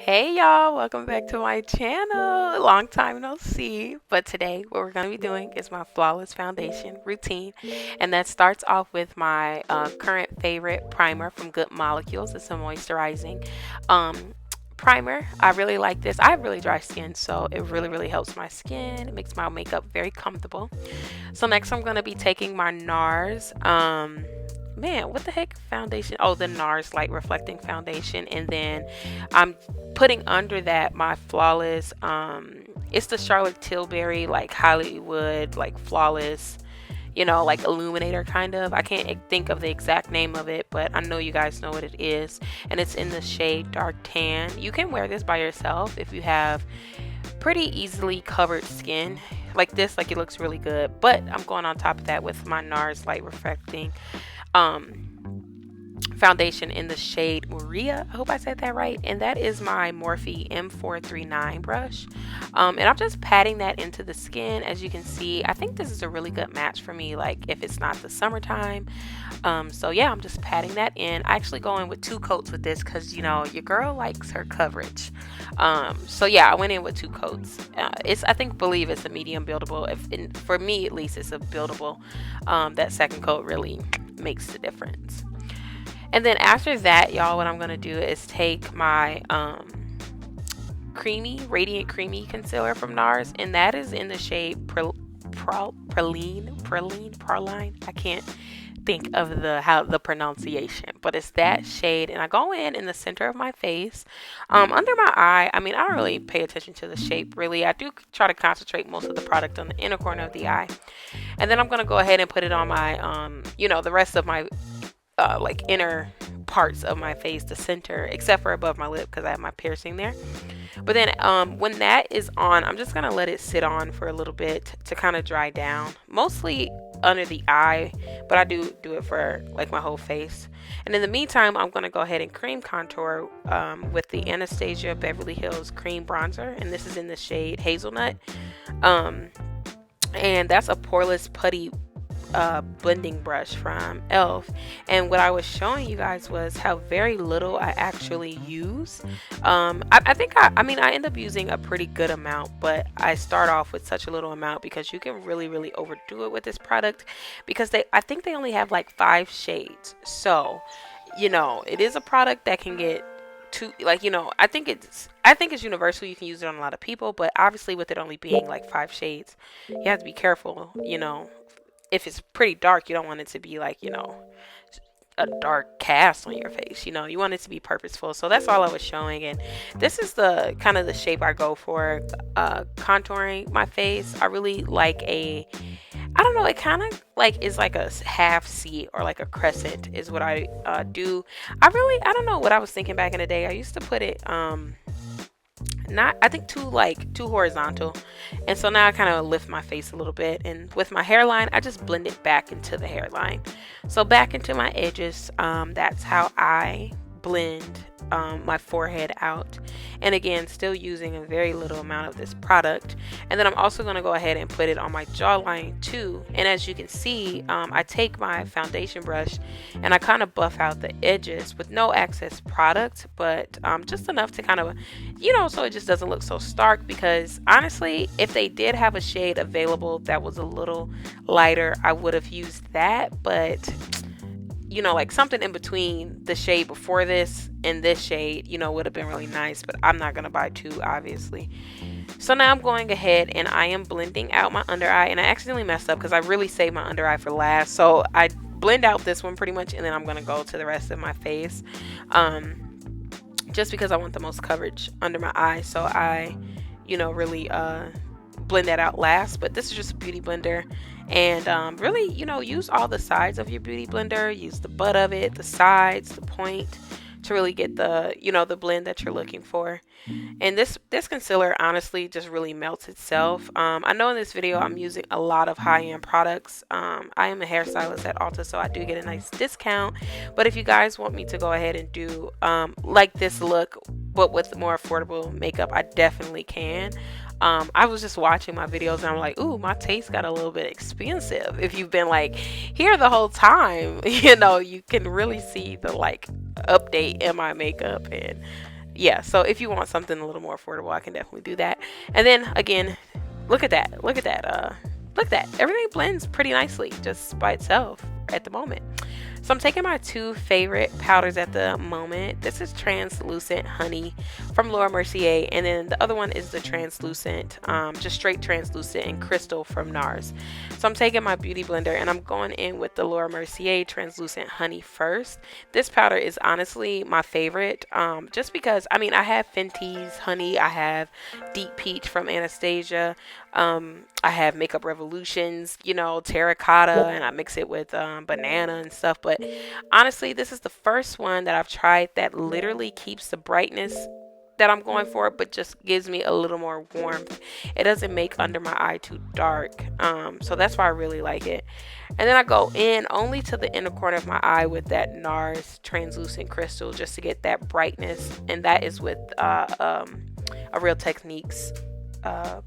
Hey y'all, welcome back to my channel. Long time no see. But today, what we're going to be doing is my flawless foundation routine. And that starts off with my current favorite primer from Good Molecules. It's a moisturizing um, primer. I really like this. I have really dry skin, so it really helps my skin. It makes my makeup very comfortable. So next, I'm going to be taking my Nars. Man, what the heck foundation? Oh, the Nars light reflecting foundation, and then I'm putting under that my flawless it's the Charlotte Tilbury like Hollywood like flawless, like illuminator kind of. I can't think of the exact name of it, but I know you guys know what it is, and it's in the shade dark tan. You can wear this by yourself if you have pretty easily covered skin like this. Like, it looks really good, but I'm going on top of that with my Nars light reflecting um foundation in the shade Moorea. I hope I said that right. And that is my Morphe M439 brush. And I'm just patting that into the skin. As you can see, I think this is a really good match for me, like if it's not the summertime. So yeah, I'm just patting that in. I actually go in with 2 coats with this because, your girl likes her coverage. So yeah, I went in with 2 coats. Believe it's a medium buildable. For me at least, it's a buildable. That second coat really makes the difference. And then after that, y'all, what I'm going to do is take my radiant creamy concealer from Nars, and that is in the shade praline. I can't think of the pronunciation, but it's that shade, and I go in the center of my face, under my eye. I mean, I don't really pay attention to the shape, really. I do try to concentrate most of the product on the inner corner of the eye, and then I'm going to go ahead and put it on my the rest of my like inner parts of my face, the center, except for above my lip because I have my piercing there. But then when that is on, I'm just gonna let it sit on for a little bit to kind of dry down, mostly under the eye, but I do it for like my whole face. And in the meantime, I'm gonna go ahead and cream contour with the Anastasia Beverly Hills cream bronzer, and this is in the shade hazelnut. And that's a poreless putty blending brush from e.l.f. And what I was showing you guys was how very little I actually use. I end up using a pretty good amount, but I start off with such a little amount because you can really overdo it with this product, because I think they only have like 5 shades. So it is a product that can get to, like, I think it's universal. You can use it on a lot of people, but obviously with it only being like 5 shades, you have to be careful. If it's pretty dark, you don't want it to be like, a dark cast on your face. You want it to be purposeful. So that's all I was showing. And this is the kind of the shape I go for contouring my face. I really like I don't know, it kind of like is like a half C or like a crescent is what I do. I don't know what I was thinking back in the day. I used to put it too horizontal, and so now I kind of lift my face a little bit, and with my hairline I just blend it back into the hairline, so back into my edges. That's how I blend my forehead out, and again, still using a very little amount of this product. And then I'm also going to go ahead and put it on my jawline too, and as you can see, I take my foundation brush and I kind of buff out the edges with no excess product, but just enough to kind of so it just doesn't look so stark, because honestly, if they did have a shade available that was a little lighter, I would have used that. But like something in between the shade before this and this shade, would have been really nice, but I'm not going to buy 2, obviously. So now I'm going ahead and I am blending out my under eye, and I accidentally messed up because I really saved my under eye for last. So I blend out this one pretty much, and then I'm going to go to the rest of my face, just because I want the most coverage under my eye. So I, really blend that out last. But this is just a beauty blender, and really, use all the sides of your beauty blender. Use the butt of it, the sides, the point, to really get the the blend that you're looking for. And this concealer honestly just really melts itself. I know in this video I'm using a lot of high-end products. I am a hairstylist at Ulta, so I do get a nice discount. But if you guys want me to go ahead and do like this look but with more affordable makeup, I definitely can. I was just watching my videos and I'm like, ooh, my taste got a little bit expensive. If you've been like here the whole time, you can really see the like update in my makeup, and yeah, so if you want something a little more affordable, I can definitely do that. And then again, look at that. Look at that. Look at that. Everything blends pretty nicely just by itself at the moment. So I'm taking my two favorite powders at the moment. This is Translucent Honey from Laura Mercier, and then the other one is the Translucent, just straight Translucent and Crystal from Nars. So I'm taking my beauty blender and I'm going in with the Laura Mercier Translucent Honey first. This powder is honestly my favorite, just because, I mean, I have Fenty's Honey, I have Deep Peach from Anastasia, I have Makeup Revolutions, you know, terracotta, and I mix it with banana and stuff. But honestly, this is the first one that I've tried that literally keeps the brightness that I'm going for, but just gives me a little more warmth. It doesn't make under my eye too dark, so that's why I really like it. And then I go in only to the inner corner of my eye with that Nars Translucent Crystal just to get that brightness, and that is with a Real Techniques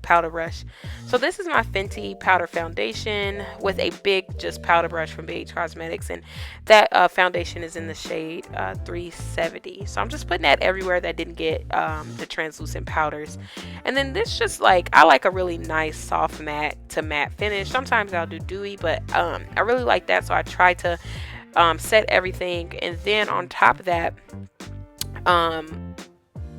powder brush. So this is my Fenty powder foundation with a big just powder brush from BH Cosmetics, and that foundation is in the shade 370. So I'm just putting that everywhere that didn't get the translucent powders. And then this just like, I like a really nice soft matte to matte finish. Sometimes I'll do dewy, but I really like that, so I try to set everything, and then on top of that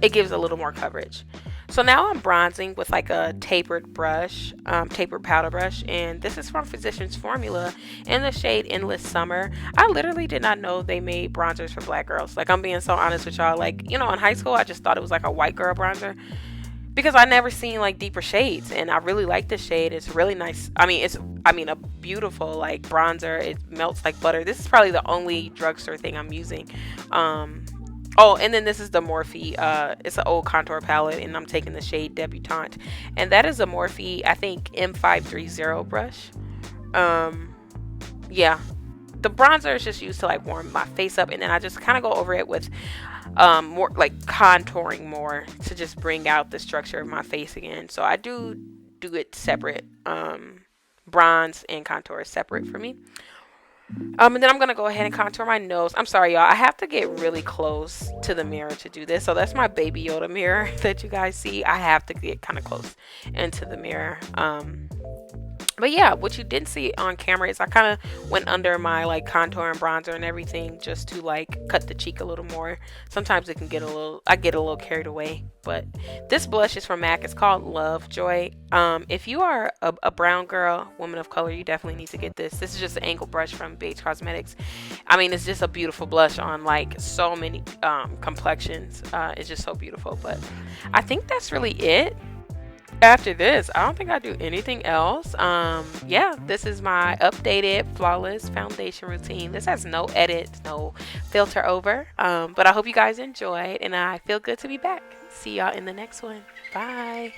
it gives a little more coverage. So now I'm bronzing with like a tapered brush, tapered powder brush, and this is from Physicians Formula in the shade Endless Summer. I literally did not know they made bronzers for black girls. Like, I'm being so honest with y'all. Like, you know, in high school I just thought it was like a white girl bronzer because I never seen like deeper shades, and I really like this shade. It's really nice. I mean, a beautiful like bronzer. It melts like butter. This is probably the only drugstore thing I'm using. Oh, and then this is the Morphe. It's an old contour palette, and I'm taking the shade Debutante. And that is a Morphe, I think, M530 brush. Yeah. The bronzer is just used to, like, warm my face up. And then I just kind of go over it with more, like, contouring more to just bring out the structure of my face again. So I do it separate. Bronze and contour is separate for me. And then I'm going to go ahead and contour my nose. I'm sorry, y'all. I have to get really close to the mirror to do this. So that's my Baby Yoda mirror that you guys see. I have to get kind of close into the mirror. But yeah, what you didn't see on camera is I kind of went under my like contour and bronzer and everything just to like cut the cheek a little more. Sometimes it can get I get a little carried away. But this blush is from MAC. It's called Lovejoy. If you are a brown girl, woman of color, you definitely need to get this. This is just an angle brush from BH Cosmetics. I mean, it's just a beautiful blush on like so many complexions. It's just so beautiful. But I think that's really it. After this, I don't think I do anything else. Yeah, this is my updated flawless foundation routine. This has no edits, no filter over, but I hope you guys enjoyed, and I feel good to be back. See y'all in the next one. Bye.